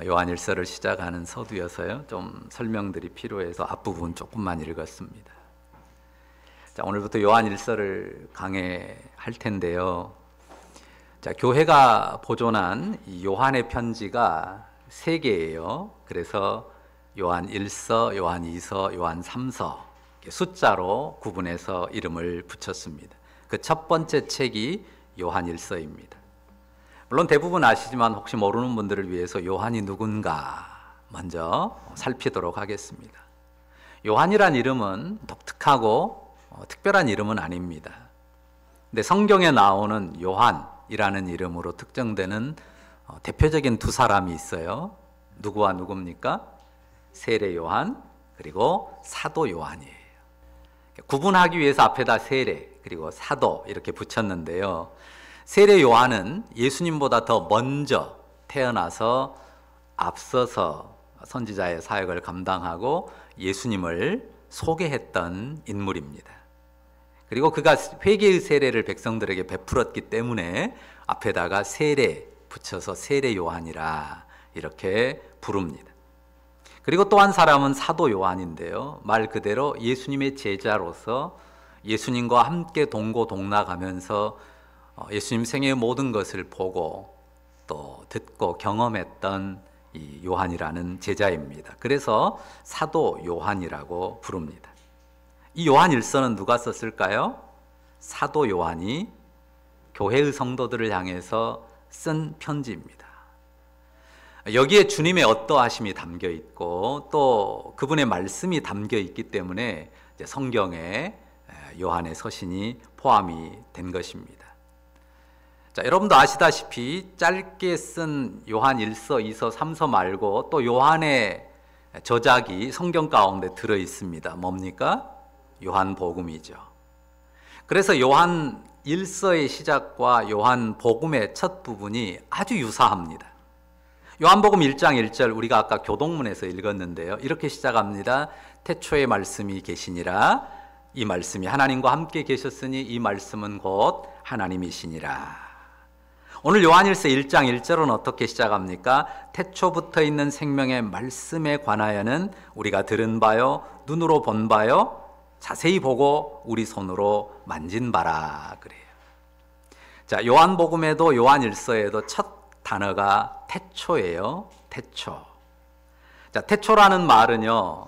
요한일서를 시작하는 서두여서요. 좀 설명들이 필요해서 앞부분 조금만 읽었습니다. 자, 오늘부터 요한일서를 강해할 텐데요. 자, 교회가 보존한 이 요한의 편지가 3개예요. 그래서 요한 1서, 요한 2서, 요한 3서 숫자로 구분해서 이름을 붙였습니다. 그 첫 번째 책이 요한 1서입니다. 물론 대부분 아시지만 혹시 모르는 분들을 위해서 요한이 누군가 먼저 살피도록 하겠습니다. 요한이란 이름은 독특하고 특별한 이름은 아닙니다. 근데 성경에 나오는 요한이라는 이름으로 특정되는 대표적인 두 사람이 있어요. 누구와 누굽니까? 세례 요한 그리고 사도 요한이에요. 구분하기 위해서 앞에다 세례 그리고 사도 이렇게 붙였는데요. 세례 요한은 예수님보다 더 먼저 태어나서 앞서서 선지자의 사역을 감당하고 예수님을 소개했던 인물입니다. 그리고 그가 회개의 세례를 백성들에게 베풀었기 때문에 앞에다가 세례 붙여서 세례 요한이라 이렇게 부릅니다. 그리고 또 한 사람은 사도 요한인데요. 말 그대로 예수님의 제자로서 예수님과 함께 동고동락하면서 예수님 생애의 모든 것을 보고 또 듣고 경험했던 이 요한이라는 제자입니다. 그래서 사도 요한이라고 부릅니다. 이 요한일서는 누가 썼을까요? 사도 요한이 교회의 성도들을 향해서 쓴 편지입니다. 여기에 주님의 어떠하심이 담겨 있고 또 그분의 말씀이 담겨 있기 때문에 성경에 요한의 서신이 포함이 된 것입니다. 자, 여러분도 아시다시피 짧게 쓴 요한 1서, 2서, 3서 말고 또 요한의 저작이 성경 가운데 들어 있습니다. 뭡니까? 요한복음이죠. 그래서 요한 1서의 시작과 요한복음의 첫 부분이 아주 유사합니다. 요한복음 1장 1절 우리가 아까 교동문에서 읽었는데요. 이렇게 시작합니다. 태초에 말씀이 계시니라. 이 말씀이 하나님과 함께 계셨으니 이 말씀은 곧 하나님이시니라. 오늘 요한일서 1장 1절은 어떻게 시작합니까? 태초부터 있는 생명의 말씀에 관하여는 우리가 들은 바요, 눈으로 본 바요, 자세히 보고 우리 손으로 만진 바라 그래요. 자, 요한복음에도 요한일서에도 첫 단어가 태초예요. 태초. 자, 태초라는 말은요,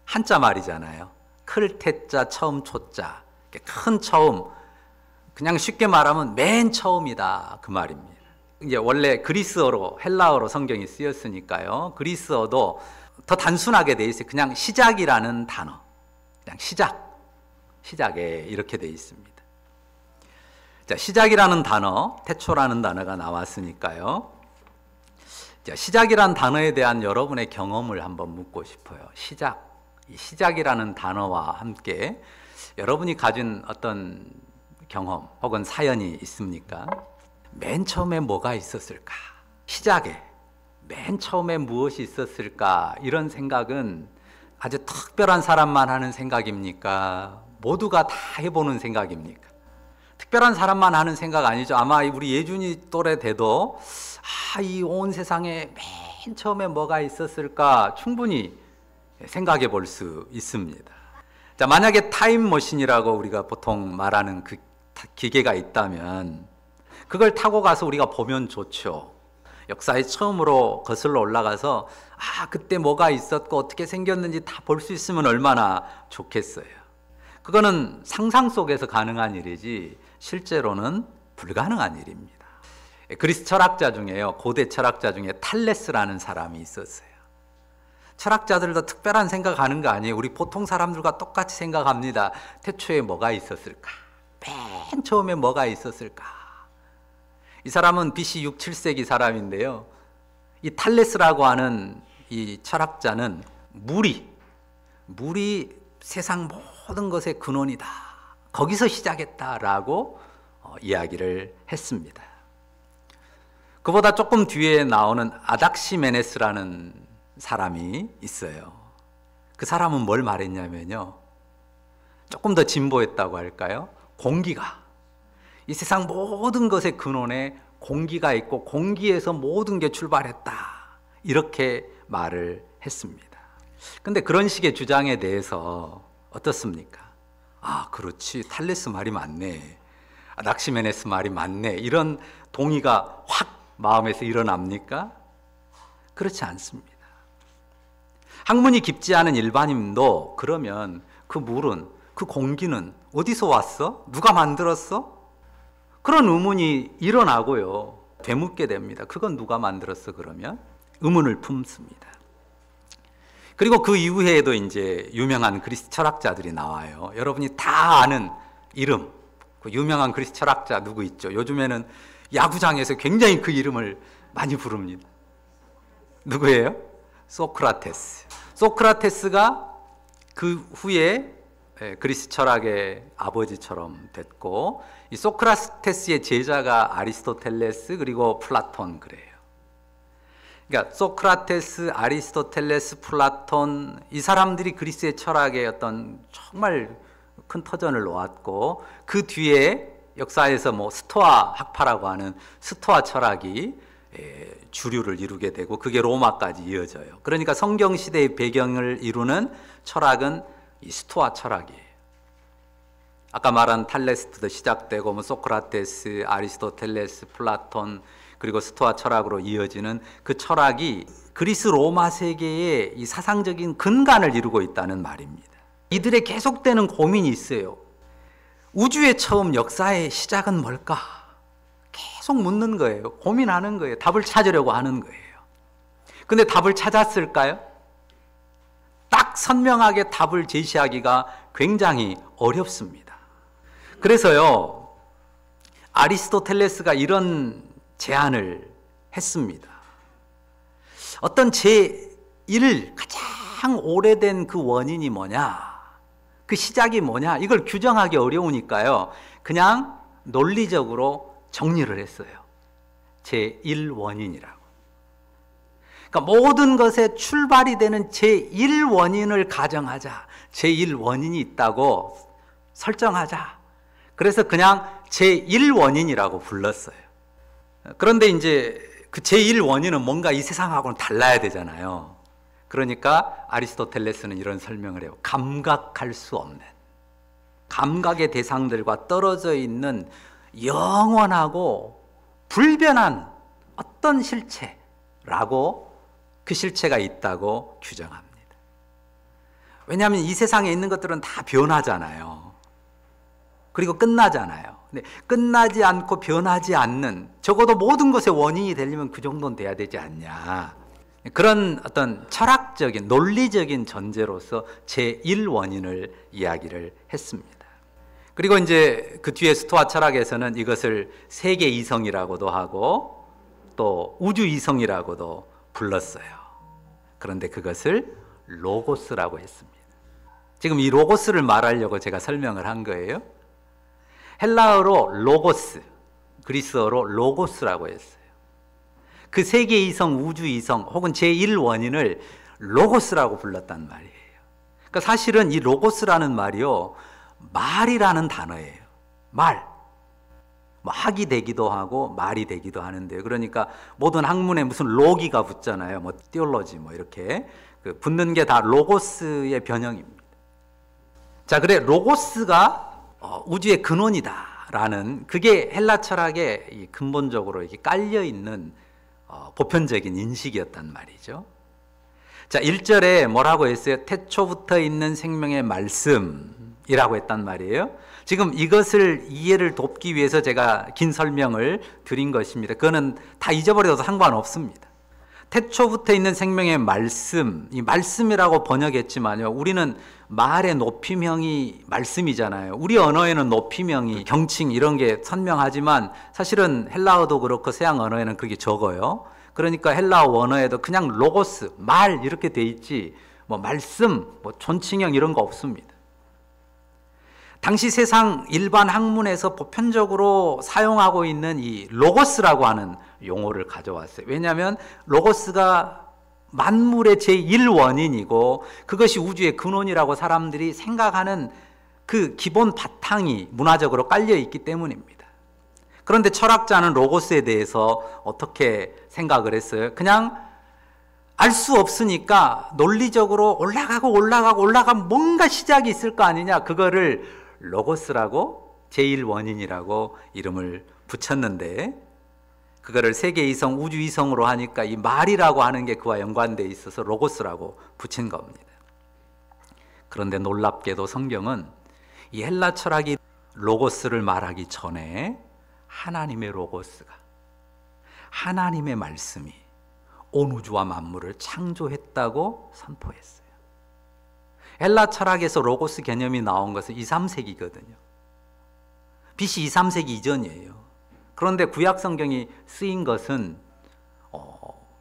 한자 말이잖아요. 클 태자, 처음 초자. 큰 처음. 그냥 쉽게 말하면 맨 처음이다. 그 말입니다. 이제 원래 그리스어로, 헬라어로 성경이 쓰였으니까요. 그리스어도 더 단순하게 돼 있어요. 그냥 시작이라는 단어. 그냥 시작에 이렇게 돼 있습니다. 자, 시작이라는 단어, 태초라는 단어가 나왔으니까요. 자, 시작이라는 단어에 대한 여러분의 경험을 한번 묻고 싶어요. 이 시작이라는 단어와 함께 여러분이 가진 어떤 경험 혹은 사연이 있습니까? 맨 처음에 뭐가 있었을까? 시작에 맨 처음에 무엇이 있었을까? 이런 생각은 아주 특별한 사람만 하는 생각입니까? 모두가 다 해보는 생각입니까? 특별한 사람만 하는 생각 아니죠. 아마 우리 예준이 또래 돼도 이 온 세상에 맨 처음에 뭐가 있었을까 충분히 생각해 볼 수 있습니다. 자, 만약에 타임머신이라고 우리가 보통 말하는 그 기계가 있다면 그걸 타고 가서 우리가 보면 좋죠. 역사에 처음으로 거슬러 올라가서 그때 뭐가 있었고 어떻게 생겼는지 다 볼 수 있으면 얼마나 좋겠어요. 그거는 상상 속에서 가능한 일이지 실제로는 불가능한 일입니다. 그리스 철학자 중에요. 고대 철학자 중에 탈레스라는 사람이 있었어요. 철학자들도 특별한 생각하는 거 아니에요. 우리 보통 사람들과 똑같이 생각합니다. 태초에 뭐가 있었을까? 맨 처음에 뭐가 있었을까? 이 사람은 BC 6, 7세기 사람인데요. 이 탈레스라고 하는 이 철학자는 물이 세상 모든 것의 근원이다. 거기서 시작했다라고 이야기를 했습니다. 그보다 조금 뒤에 나오는 아닥시메네스라는 사람이 있어요. 그 사람은 뭘 말했냐면요. 조금 더 진보했다고 할까요? 공기가. 이 세상 모든 것의 근원에 공기가 있고 공기에서 모든 게 출발했다. 이렇게 말을 했습니다. 근데 그런 식의 주장에 대해서 어떻습니까? 아, 그렇지. 탈레스 말이 맞네. 낙시메네스 말이 맞네. 이런 동의가 확 마음에서 일어납니까? 그렇지 않습니다. 학문이 깊지 않은 일반인도 그러면 그 물은, 그 공기는 어디서 왔어? 누가 만들었어? 그런 의문이 일어나고요. 되묻게 됩니다. 그건 누가 만들었어? 그러면 의문을 품습니다. 그리고 그 이후에도 이제 유명한 그리스 철학자들이 나와요. 여러분이 다 아는 이름, 그 유명한 그리스 철학자 누구 있죠? 요즘에는 야구장에서 굉장히 그 이름을 많이 부릅니다. 누구예요? 소크라테스. 소크라테스가 그 후에 그리스 철학의 아버지처럼 됐고, 이 소크라테스의 제자가 아리스토텔레스 그리고 플라톤 그래요. 그러니까 소크라테스, 아리스토텔레스, 플라톤, 이 사람들이 그리스의 철학의 어떤 정말 큰 터전을 놓았고, 그 뒤에 역사에서 뭐 스토아 학파라고 하는 스토아 철학이 주류를 이루게 되고, 그게 로마까지 이어져요. 그러니까 성경 시대의 배경을 이루는 철학은 이 스토아 철학이에요. 아까 말한 탈레스도 시작되고 뭐 소크라테스, 아리스토텔레스, 플라톤, 그리고 스토아 철학으로 이어지는 그 철학이 그리스 로마 세계의 이 사상적인 근간을 이루고 있다는 말입니다. 이들의 계속되는 고민이 있어요. 우주의 처음, 역사의 시작은 뭘까? 계속 묻는 거예요. 고민하는 거예요. 답을 찾으려고 하는 거예요. 근데 답을 찾았을까요? 딱 선명하게 답을 제시하기가 굉장히 어렵습니다. 그래서요, 아리스토텔레스가 이런 제안을 했습니다. 어떤 제1 가장 오래된 그 원인이 뭐냐, 그 시작이 뭐냐, 이걸 규정하기 어려우니까요, 그냥 논리적으로 정리를 했어요. 제1원인이라고. 그러니까 모든 것의 출발이 되는 제1원인을 가정하자. 제1원인이 있다고 설정하자. 그래서 그냥 제1원인이라고 불렀어요. 그런데 이제 그 제1원인은 뭔가 이 세상하고는 달라야 되잖아요. 그러니까 아리스토텔레스는 이런 설명을 해요. 감각할 수 없는, 감각의 대상들과 떨어져 있는 영원하고 불변한 어떤 실체라고, 그 실체가 있다고 규정합니다. 왜냐하면 이 세상에 있는 것들은 다 변하잖아요. 그리고 끝나잖아요. 근데 끝나지 않고 변하지 않는, 적어도 모든 것의 원인이 되려면 그 정도는 돼야 되지 않냐. 그런 어떤 철학적인, 논리적인 전제로서 제1원인을 이야기를 했습니다. 그리고 이제 그 뒤에 스토아 철학에서는 이것을 세계 이성이라고도 하고 또 우주 이성이라고도 불렀어요. 그런데 그것을 로고스라고 했습니다. 지금 이 로고스를 말하려고 제가 설명을 한 거예요. 헬라어로 로고스, 그리스어로 로고스라고 했어요. 그 세계 이성, 우주 이성 혹은 제1원인을 로고스라고 불렀단 말이에요. 그러니까 사실은 이 로고스라는 말이요, 말이라는 단어예요. 말. 뭐 학이 되기도 하고 말이 되기도 하는데요. 그러니까 모든 학문에 무슨 로기가 붙잖아요. 뭐 티올로지 뭐 이렇게 그 붙는 게 다 로고스의 변형입니다. 자, 그래 로고스가 우주의 근원이다라는, 그게 헬라 철학에 근본적으로 이렇게 깔려 있는 보편적인 인식이었단 말이죠. 자, 1절에 뭐라고 했어요? 태초부터 있는 생명의 말씀이라고 했단 말이에요. 지금 이것을 이해를 돕기 위해서 제가 긴 설명을 드린 것입니다. 그거는 다 잊어버려도 상관없습니다. 태초부터 있는 생명의 말씀, 이 말씀이라고 번역했지만요, 우리는 말의 높임형이 말씀이잖아요. 우리 언어에는 높임형이 경칭 이런 게 선명하지만 사실은 헬라어도 그렇고 서양 언어에는 그게 적어요. 그러니까 헬라어 원어에도 그냥 로고스, 말 이렇게 돼 있지 뭐 말씀, 뭐 존칭형 이런 거 없습니다. 당시 세상 일반 학문에서 보편적으로 사용하고 있는 이 로고스라고 하는 용어를 가져왔어요. 왜냐하면 로고스가 만물의 제1원인이고 그것이 우주의 근원이라고 사람들이 생각하는 그 기본 바탕이 문화적으로 깔려 있기 때문입니다. 그런데 철학자는 로고스에 대해서 어떻게 생각을 했어요? 그냥 알 수 없으니까 논리적으로 올라가면 뭔가 시작이 있을 거 아니냐. 그거를 로고스라고 제1원인이라고 이름을 붙였는데, 그거를 세계 이성, 우주 이성으로 하니까 이 말이라고 하는 게 그와 연관되어 있어서 로고스라고 붙인 겁니다. 그런데 놀랍게도 성경은 이 헬라 철학이 로고스를 말하기 전에 하나님의 로고스가, 하나님의 말씀이 온 우주와 만물을 창조했다고 선포했어요. 헬라 철학에서 로고스 개념이 나온 것은 2, 3세기거든요. BC 2, 3세기 이전이에요. 그런데 구약 성경이 쓰인 것은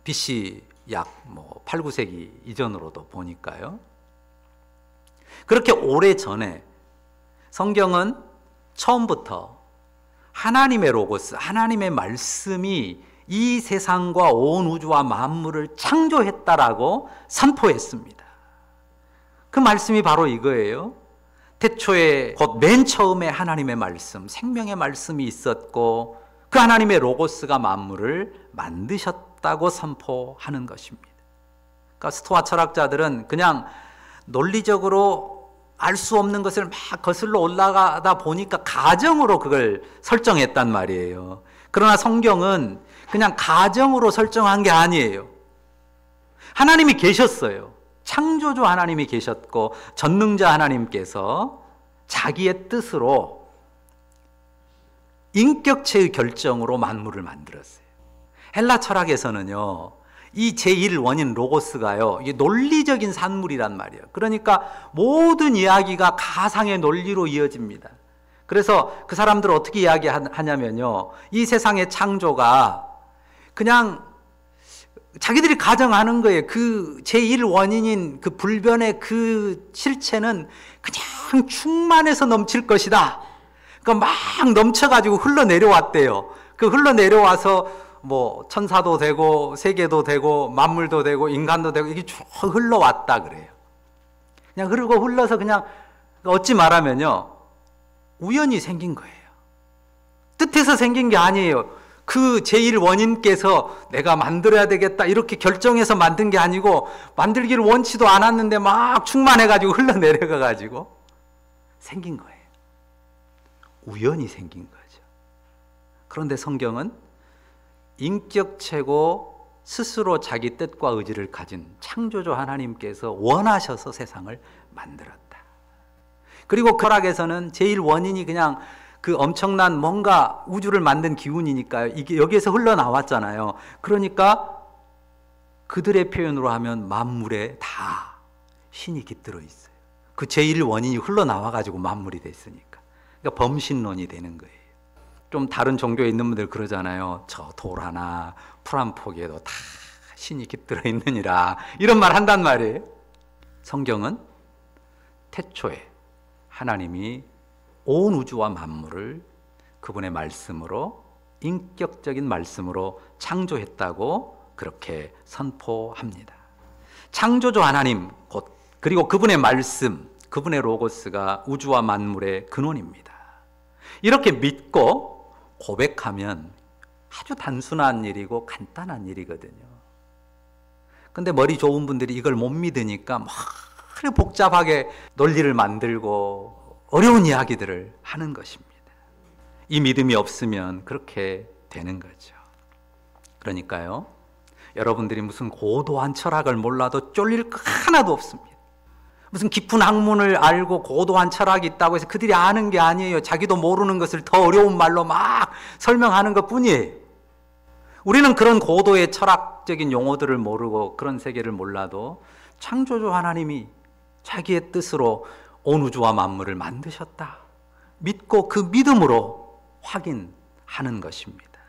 BC 약 8, 9세기 이전으로도 보니까요. 그렇게 오래전에 성경은 처음부터 하나님의 로고스, 하나님의 말씀이 이 세상과 온 우주와 만물을 창조했다라고 선포했습니다. 그 말씀이 바로 이거예요. 태초에 곧 맨 처음에 하나님의 말씀, 생명의 말씀이 있었고 그 하나님의 로고스가 만물을 만드셨다고 선포하는 것입니다. 그러니까 스토아 철학자들은 그냥 논리적으로 알 수 없는 것을 막 거슬러 올라가다 보니까 가정으로 그걸 설정했단 말이에요. 그러나 성경은 그냥 가정으로 설정한 게 아니에요. 하나님이 계셨어요. 창조주 하나님이 계셨고 전능자 하나님께서 자기의 뜻으로 인격체의 결정으로 만물을 만들었어요. 헬라 철학에서는요, 이 제1원인 로고스가요, 이게 논리적인 산물이란 말이에요. 그러니까 모든 이야기가 가상의 논리로 이어집니다. 그래서 그 사람들은 어떻게 이야기하냐면요, 이 세상의 창조가 그냥 자기들이 가정하는 거예요. 그 제1원인인 그 불변의 그 실체는 그냥 충만해서 넘칠 것이다. 그러니까 막 넘쳐가지고 흘러내려왔대요. 그 흘러내려와서 천사도 되고 세계도 되고 만물도 되고 인간도 되고 이게 쭉 흘러왔다 그래요. 그냥 흘러서 그냥 어찌 말하면요, 우연히 생긴 거예요. 뜻해서 생긴 게 아니에요. 그 제1원인께서 내가 만들어야 되겠다 이렇게 결정해서 만든 게 아니고 만들기를 원치도 않았는데 막 충만해가지고 흘러내려가가지고 생긴 거예요. 우연히 생긴 거죠. 그런데 성경은 인격체고 스스로 자기 뜻과 의지를 가진 창조주 하나님께서 원하셔서 세상을 만들었다. 그리고 철학에서는 제1원인이 그냥 그 엄청난 뭔가 우주를 만든 기운이니까요. 이게 여기에서 흘러나왔잖아요. 그러니까 그들의 표현으로 하면 만물에 다 신이 깃들어 있어요. 그 제1원인이 흘러나와가지고 만물이 됐으니까. 그러니까 범신론이 되는 거예요. 좀 다른 종교에 있는 분들 그러잖아요. 저 돌 하나, 풀 한 포기에도 다 신이 깃들어 있느니라. 이런 말 한단 말이에요. 성경은 태초에 하나님이 온 우주와 만물을 그분의 말씀으로, 인격적인 말씀으로 창조했다고 그렇게 선포합니다. 창조주 하나님 그리고 그분의 말씀, 그분의 로고스가 우주와 만물의 근원입니다. 이렇게 믿고 고백하면 아주 단순한 일이고 간단한 일이거든요. 근데 머리 좋은 분들이 이걸 못 믿으니까 막 복잡하게 논리를 만들고 어려운 이야기들을 하는 것입니다. 이 믿음이 없으면 그렇게 되는 거죠. 그러니까요, 여러분들이 무슨 고도한 철학을 몰라도 쫄릴 거 하나도 없습니다. 무슨 깊은 학문을 알고 고도한 철학이 있다고 해서 그들이 아는 게 아니에요. 자기도 모르는 것을 더 어려운 말로 막 설명하는 것 뿐이에요. 우리는 그런 고도의 철학적인 용어들을 모르고 그런 세계를 몰라도 창조주 하나님이 자기의 뜻으로 온 우주와 만물을 만드셨다 믿고 그 믿음으로 확인하는 것입니다.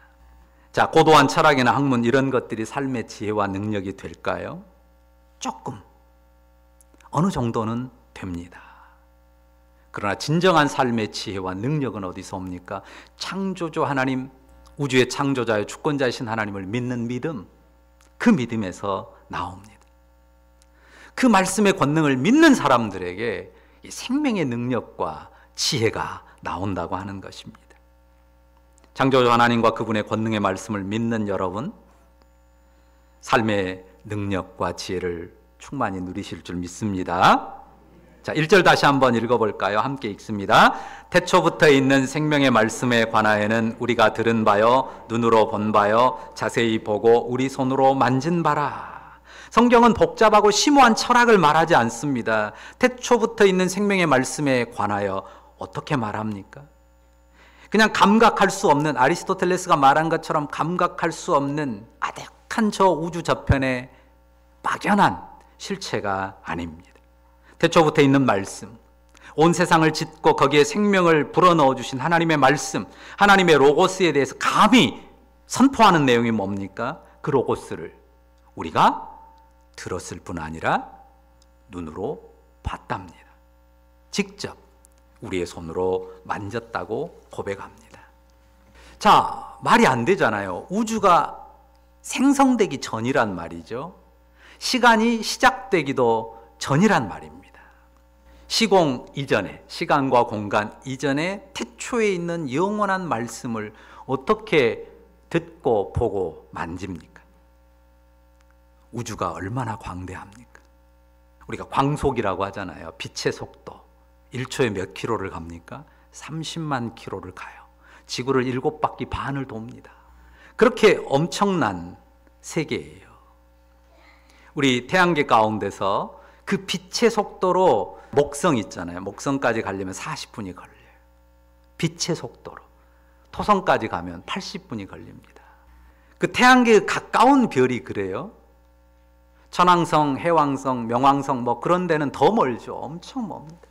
자, 고도한 철학이나 학문 이런 것들이 삶의 지혜와 능력이 될까요? 조금, 어느 정도는 됩니다. 그러나 진정한 삶의 지혜와 능력은 어디서 옵니까? 창조주 하나님, 우주의 창조자의 주권자이신 하나님을 믿는 믿음, 그 믿음에서 나옵니다. 그 말씀의 권능을 믿는 사람들에게 이 생명의 능력과 지혜가 나온다고 하는 것입니다. 창조주 하나님과 그분의 권능의 말씀을 믿는 여러분, 삶의 능력과 지혜를 충만히 누리실 줄 믿습니다. 자, 1절 다시 한번 읽어볼까요? 함께 읽습니다. 태초부터 있는 생명의 말씀에 관하여는 우리가 들은 바요 눈으로 본 바요 자세히 보고 우리 손으로 만진 바라. 성경은 복잡하고 심오한 철학을 말하지 않습니다. 태초부터 있는 생명의 말씀에 관하여 어떻게 말합니까? 그냥 감각할 수 없는, 아리스토텔레스가 말한 것처럼 감각할 수 없는 아득한 저 우주 저편의 막연한 실체가 아닙니다. 태초부터 있는 말씀, 온 세상을 짓고 거기에 생명을 불어넣어 주신 하나님의 말씀, 하나님의 로고스에 대해서 감히 선포하는 내용이 뭡니까? 그 로고스를 우리가 들었을 뿐 아니라 눈으로 봤답니다. 직접 우리의 손으로 만졌다고 고백합니다. 자, 말이 안 되잖아요. 우주가 생성되기 전이란 말이죠. 시간이 시작되기도 전이란 말입니다. 시공 이전에, 시간과 공간 이전에 태초에 있는 영원한 말씀을 어떻게 듣고 보고 만집니까? 우주가 얼마나 광대합니까? 우리가 광속이라고 하잖아요. 빛의 속도. 1초에 몇 킬로를 갑니까? 30만 킬로를 가요. 지구를 7바퀴 반을 돕니다. 그렇게 엄청난 세계예요. 우리 태양계 가운데서 그 빛의 속도로 목성 있잖아요. 목성까지 가려면 40분이 걸려요. 빛의 속도로. 토성까지 가면 80분이 걸립니다. 그 태양계에 가까운 별이 그래요. 천왕성, 해왕성, 명왕성 뭐 그런 데는 더 멀죠. 엄청 멉니다.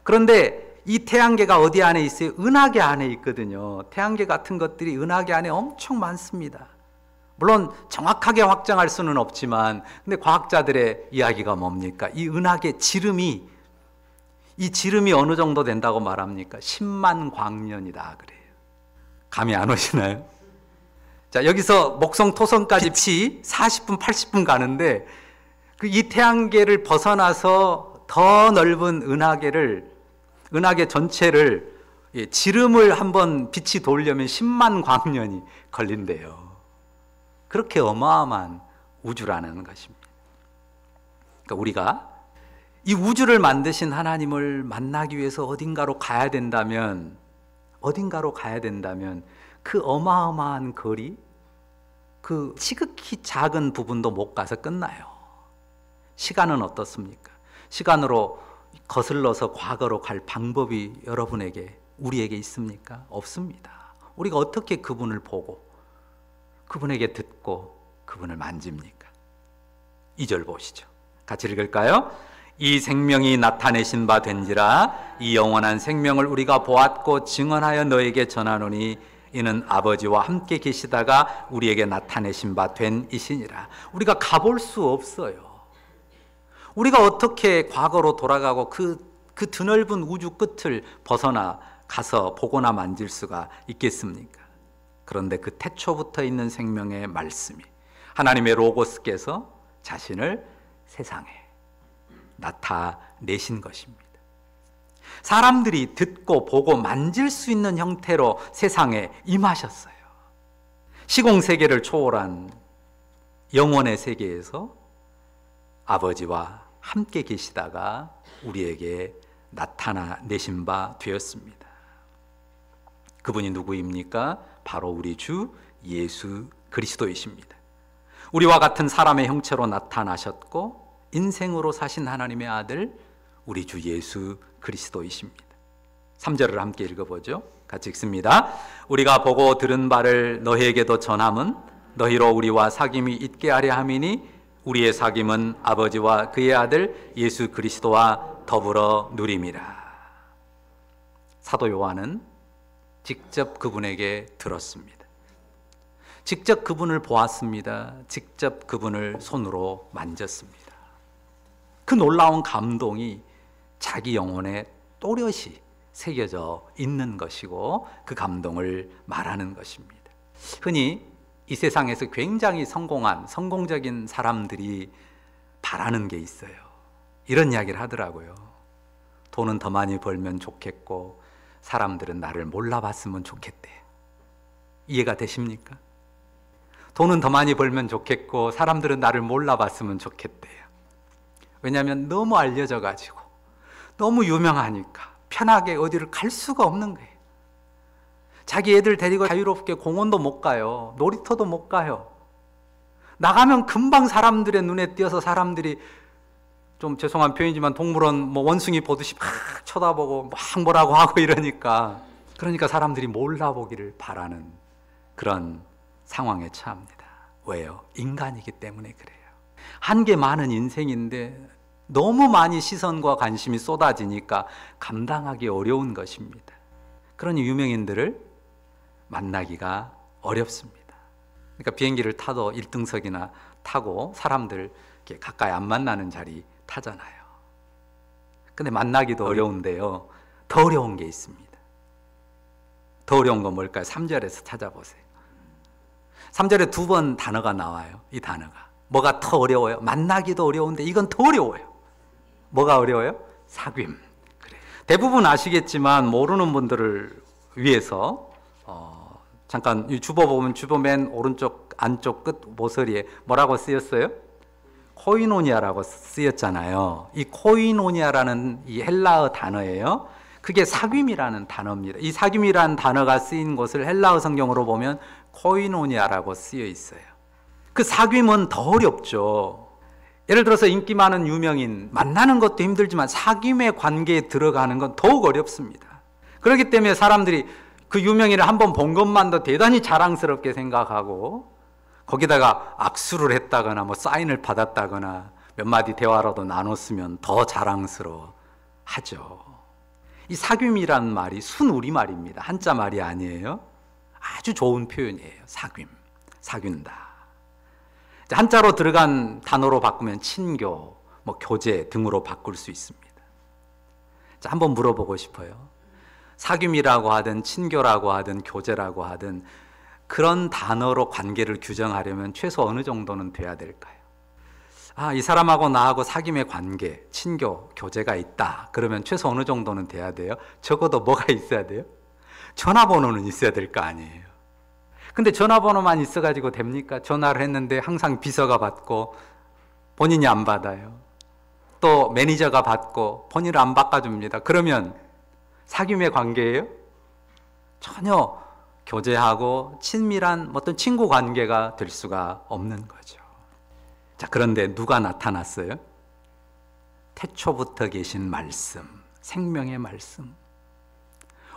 그런데 이 태양계가 어디 안에 있어요? 은하계 안에 있거든요. 태양계 같은 것들이 은하계 안에 엄청 많습니다. 물론 정확하게 확정할 수는 없지만, 근데 과학자들의 이야기가 뭡니까? 이 은하계 지름이, 이 지름이 어느 정도 된다고 말합니까? 10만 광년이다 그래요. 감이 안 오시나요? 자, 여기서 목성 토성까지 빛이 40분, 80분 가는데 이 태양계를 벗어나서 더 넓은 은하계 전체를, 지름을 한번 빛이 돌려면 10만 광년이 걸린대요. 그렇게 어마어마한 우주라는 것입니다. 그러니까 우리가 이 우주를 만드신 하나님을 만나기 위해서 어딘가로 가야 된다면 그 어마어마한 거리, 그 지극히 작은 부분도 못 가서 끝나요. 시간은 어떻습니까? 시간으로 거슬러서 과거로 갈 방법이 여러분에게, 우리에게 있습니까? 없습니다. 우리가 어떻게 그분을 보고 그분에게 듣고 그분을 만집니까? 2절 보시죠. 같이 읽을까요? 이 생명이 나타내신 바 된지라 이 영원한 생명을 우리가 보았고 증언하여 너에게 전하노니 이는 아버지와 함께 계시다가 우리에게 나타내신 바 된 이시니라. 우리가 가볼 수 없어요. 우리가 어떻게 과거로 돌아가고 그 드넓은 우주 끝을 벗어나 가서 보거나 만질 수가 있겠습니까? 그런데 그 태초부터 있는 생명의 말씀이, 하나님의 로고스께서 자신을 세상에 나타내신 것입니다. 사람들이 듣고 보고 만질 수 있는 형태로 세상에 임하셨어요. 시공세계를 초월한 영원의 세계에서 아버지와 함께 계시다가 우리에게 나타내신 바 되었습니다. 그분이 누구입니까? 바로 우리 주 예수 그리스도이십니다. 우리와 같은 사람의 형체로 나타나셨고 인생으로 사신 하나님의 아들 우리 주 예수 그리스도이십니다. 3절을 함께 읽어보죠. 같이 읽습니다. 우리가 보고 들은 바를 너희에게도 전함은 너희로 우리와 사귐이 있게 하려 함이니 우리의 사귐은 아버지와 그의 아들 예수 그리스도와 더불어 누림이라. 사도 요한은 직접 그분에게 들었습니다. 직접 그분을 보았습니다. 직접 그분을 손으로 만졌습니다. 그 놀라운 감동이 자기 영혼에 또렷이 새겨져 있는 것이고 그 감동을 말하는 것입니다. 흔히 이 세상에서 굉장히 성공적인 사람들이 바라는 게 있어요. 이런 이야기를 하더라고요. 돈은 더 많이 벌면 좋겠고 사람들은 나를 몰라봤으면 좋겠대. 이해가 되십니까? 돈은 더 많이 벌면 좋겠고 사람들은 나를 몰라봤으면 좋겠대요. 왜냐하면 너무 알려져 가지고 너무 유명하니까 편하게 어디를 갈 수가 없는 거예요. 자기 애들 데리고 자유롭게 공원도 못 가요. 놀이터도 못 가요. 나가면 금방 사람들의 눈에 띄어서 사람들이, 좀 죄송한 표현이지만 동물원 원숭이 보듯이 막 쳐다보고 막 뭐라고 하고 이러니까, 그러니까 사람들이 몰라보기를 바라는 그런 상황에 처합니다. 왜요? 인간이기 때문에 그래요. 한계 많은 인생인데 너무 많이 시선과 관심이 쏟아지니까 감당하기 어려운 것입니다. 그러니 유명인들을 만나기가 어렵습니다. 그러니까 비행기를 타도 1등석이나 타고 사람들 이렇게 가까이 안 만나는 자리 타잖아요. 근데 만나기도 어려운데요, 더 어려운 게 있습니다. 더 어려운 건 뭘까요? 3절에서 찾아보세요. 3절에 2번 단어가 나와요. 이 단어가 뭐가 더 어려워요? 만나기도 어려운데 이건 더 어려워요. 뭐가 어려워요? 사귐. 그래. 대부분 아시겠지만 모르는 분들을 위해서 잠깐 이 주보 보면 주보 맨 오른쪽 안쪽 끝 모서리에 뭐라고 쓰였어요? 코이노니아라고 쓰였잖아요. 이 코이노니아라는 이 헬라어 단어예요. 그게 사귐이라는 단어입니다. 이 사귐이라는 단어가 쓰인 곳을 헬라어 성경으로 보면 코이노니아라고 쓰여 있어요. 그 사귐은 더 어렵죠. 예를 들어서 인기 많은 유명인 만나는 것도 힘들지만 사귐의 관계에 들어가는 건 더욱 어렵습니다. 그렇기 때문에 사람들이 그 유명인을 한번 본 것만도 대단히 자랑스럽게 생각하고 거기다가 악수를 했다거나 사인을 받았다거나 몇 마디 대화라도 나눴으면 더 자랑스러워 하죠. 이 사귐이라는 말이 순우리말입니다. 한자 말이 아니에요. 아주 좋은 표현이에요. 사귐, 사귄다. 한자로 들어간 단어로 바꾸면 친교, 교제 등으로 바꿀 수 있습니다. 자, 한번 물어보고 싶어요. 사귐이라고 하든 친교라고 하든 교제라고 하든 그런 단어로 관계를 규정하려면 최소 어느 정도는 돼야 될까요? 이 사람하고 나하고 사귐의 관계, 친교, 교제가 있다. 그러면 최소 어느 정도는 돼야 돼요? 적어도 뭐가 있어야 돼요? 전화번호는 있어야 될 거 아니에요. 근데 전화번호만 있어가지고 됩니까? 전화를 했는데 항상 비서가 받고 본인이 안 받아요. 또 매니저가 받고 본인을 안 바꿔줍니다. 그러면 사귐의 관계예요? 전혀 교제하고 친밀한 어떤 친구 관계가 될 수가 없는 거죠. 자, 그런데 누가 나타났어요? 태초부터 계신 말씀, 생명의 말씀.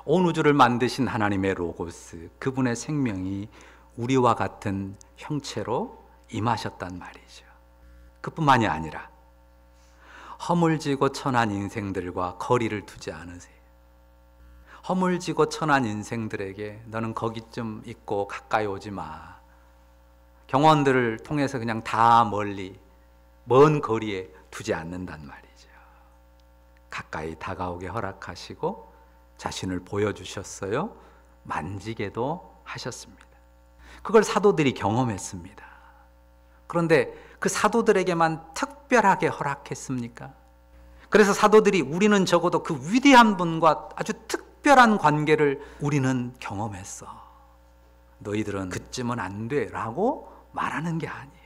온 우주를 만드신 하나님의 로고스, 그분의 생명이 우리와 같은 형체로 임하셨단 말이죠. 그뿐만이 아니라 허물지고 천한 인생들과 거리를 두지 않으세요. 허물지고 천한 인생들에게 너는 거기쯤 있고 가까이 오지 마. 경원들을 통해서 그냥 다 멀리 먼 거리에 두지 않는단 말이죠. 가까이 다가오게 허락하시고 자신을 보여주셨어요. 만지게도 하셨습니다. 그걸 사도들이 경험했습니다. 그런데 그 사도들에게만 특별하게 허락했습니까? 그래서 사도들이 우리는 적어도 그 위대한 분과 아주 특별한 관계를 우리는 경험했어. 너희들은 그쯤은 안 돼 라고 말하는 게 아니에요.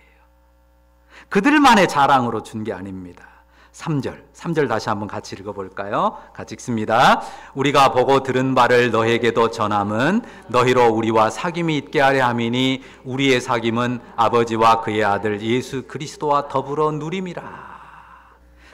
그들만의 자랑으로 준 게 아닙니다. 3절 다시 한번 같이 읽어볼까요? 같이 읽습니다. 우리가 보고 들은 바를 너에게도 전함은 너희로 우리와 사귐이 있게 하려 함이니 우리의 사귐은 아버지와 그의 아들 예수 그리스도와 더불어 누림이라.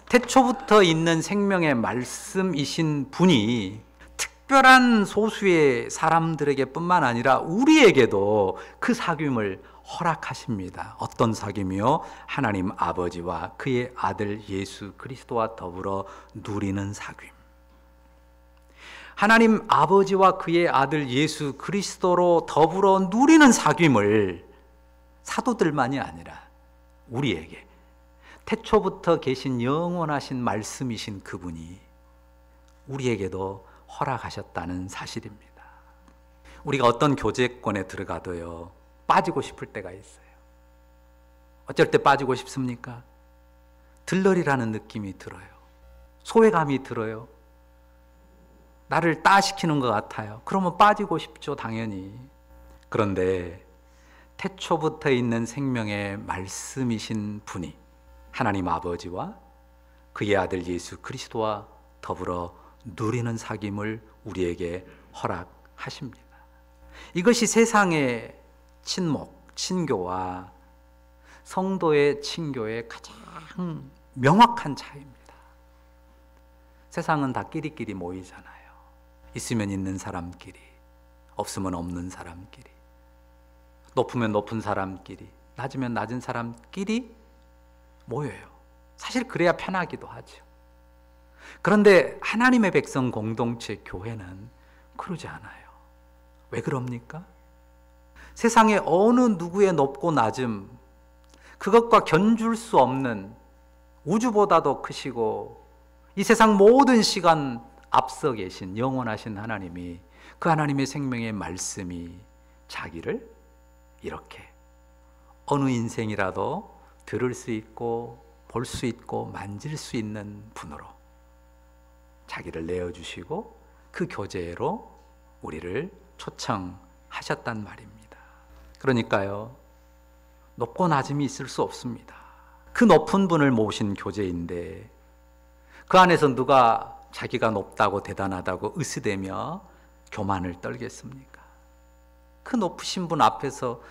태초부터 있는 생명의 말씀이신 분이 특별한 소수의 사람들에게 뿐만 아니라 우리에게도 그 사귐을 허락하십니다. 어떤 사귐이요? 하나님 아버지와 그의 아들 예수 그리스도와 더불어 누리는 사귐. 하나님 아버지와 그의 아들 예수 그리스도로 더불어 누리는 사귐을 사도들만이 아니라 우리에게 태초부터 계신 영원하신 말씀이신 그분이 우리에게도 허락하셨다는 사실입니다. 우리가 어떤 교제권에 들어가도요, 빠지고 싶을 때가 있어요. 어쩔 때 빠지고 싶습니까? 들러리라는 느낌이 들어요. 소외감이 들어요. 나를 따시키는 것 같아요. 그러면 빠지고 싶죠, 당연히. 그런데 태초부터 있는 생명의 말씀이신 분이 하나님 아버지와 그의 아들 예수 그리스도와 더불어 누리는 사귐을 우리에게 허락하십니다. 이것이 세상의 친목, 친교와 성도의 친교의 가장 명확한 차이입니다. 세상은 다 끼리끼리 모이잖아요. 있으면 있는 사람끼리, 없으면 없는 사람끼리, 높으면 높은 사람끼리, 낮으면 낮은 사람끼리 모여요. 사실 그래야 편하기도 하죠. 그런데 하나님의 백성 공동체 교회는 그러지 않아요. 왜 그럽니까? 세상에 어느 누구의 높고 낮음, 그것과 견줄 수 없는 우주보다도 크시고 이 세상 모든 시간 앞서 계신 영원하신 하나님이, 그 하나님의 생명의 말씀이 자기를 이렇게 어느 인생이라도 들을 수 있고 볼 수 있고 만질 수 있는 분으로 자기를 내어주시고 그 교제로 우리를 초청하셨단 말입니다. 그러니까요, 높고 낮음이 있을 수 없습니다. 그 높은 분을 모신 교제인데 그 안에서 누가 자기가 높다고 대단하다고 으스대며 교만을 떨겠습니까? 그 높으신 분 앞에서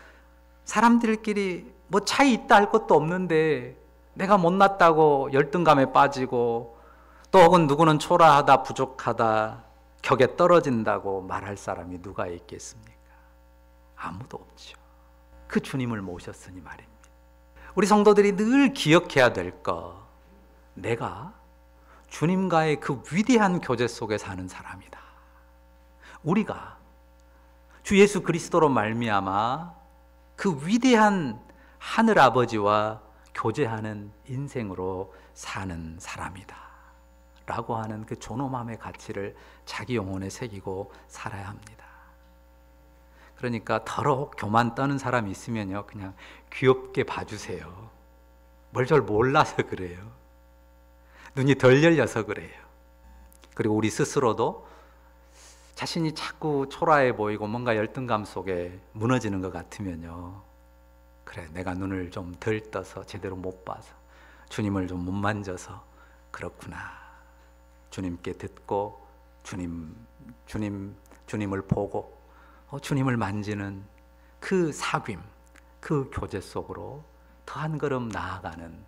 사람들끼리 뭐 차이 있다 할 것도 없는데 내가 못났다고 열등감에 빠지고 또 혹은 누구는 초라하다, 부족하다, 격에 떨어진다고 말할 사람이 누가 있겠습니까? 아무도 없죠. 그 주님을 모셨으니 말입니다. 우리 성도들이 늘 기억해야 될 것, 내가 주님과의 그 위대한 교제 속에 사는 사람이다. 우리가 주 예수 그리스도로 말미암아 그 위대한 하늘 아버지와 교제하는 인생으로 사는 사람이다 라고 하는 그 존엄함의 가치를 자기 영혼에 새기고 살아야 합니다. 그러니까 더러욱 교만 떠는 사람이 있으면요, 그냥 귀엽게 봐주세요. 뭘 잘 몰라서 그래요. 눈이 덜 열려서 그래요. 그리고 우리 스스로도 자신이 자꾸 초라해 보이고 뭔가 열등감 속에 무너지는 것 같으면요, 그래, 내가 눈을 좀 덜 떠서 제대로 못 봐서, 주님을 좀 못 만져서 그렇구나. 주님께 듣고 주님을 보고 주님을 만지는 그 사귐, 그 교제 속으로 더 한 걸음 나아가는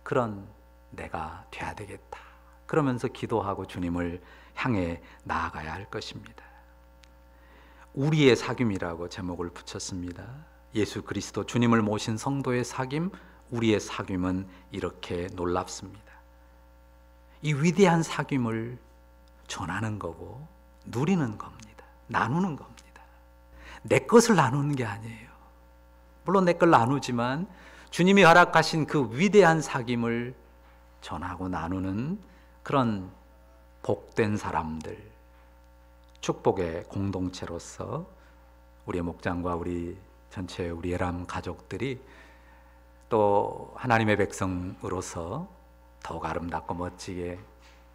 그런 내가 돼야 되겠다. 그러면서 기도하고 주님을 향해 나아가야 할 것입니다. 우리의 사귐이라고 제목을 붙였습니다. 예수 그리스도 주님을 모신 성도의 사귐, 우리의 사귐은 이렇게 놀랍습니다. 이 위대한 사귐을 전하는 거고 누리는 겁니다. 나누는 겁니다. 내 것을 나누는 게 아니에요. 물론 내 걸 나누지만 주님이 허락하신 그 위대한 사귐을 전하고 나누는 그런 복된 사람들, 축복의 공동체로서 우리의 목장과 우리 전체 우리 예람 가족들이 또 하나님의 백성으로서 더욱 아름답고 멋지게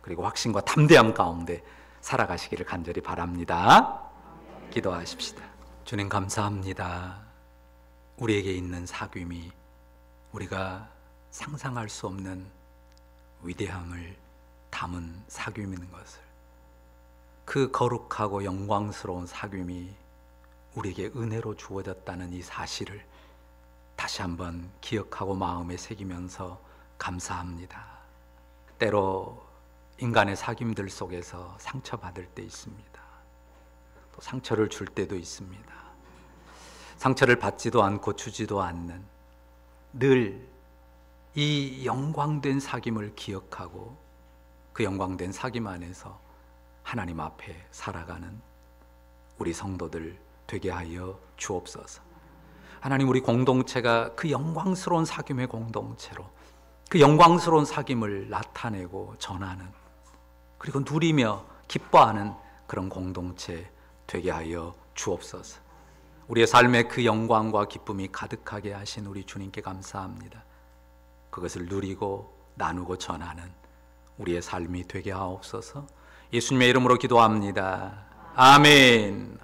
그리고 확신과 담대함 가운데 살아가시기를 간절히 바랍니다. 기도하십시다. 주님 감사합니다. 우리에게 있는 사귐이 우리가 상상할 수 없는 위대함을 담은 사귐인 것을, 그 거룩하고 영광스러운 사귐이 우리에게 은혜로 주어졌다는 이 사실을 다시 한번 기억하고 마음에 새기면서 감사합니다. 때로 인간의 사귐들 속에서 상처받을 때 있습니다. 또 상처를 줄 때도 있습니다. 상처를 받지도 않고 주지도 않는, 늘 이 영광된 사귐을 기억하고 그 영광된 사귐 안에서 하나님 앞에 살아가는 우리 성도들 되게 하여 주옵소서. 하나님, 우리 공동체가 그 영광스러운 사귐의 공동체로 그 영광스러운 사귐을 나타내고 전하는, 그리고 누리며 기뻐하는 그런 공동체 되게 하여 주옵소서. 우리의 삶에 그 영광과 기쁨이 가득하게 하신 우리 주님께 감사합니다. 그것을 누리고 나누고 전하는 우리의 삶이 되게 하옵소서. 예수님의 이름으로 기도합니다. 아멘.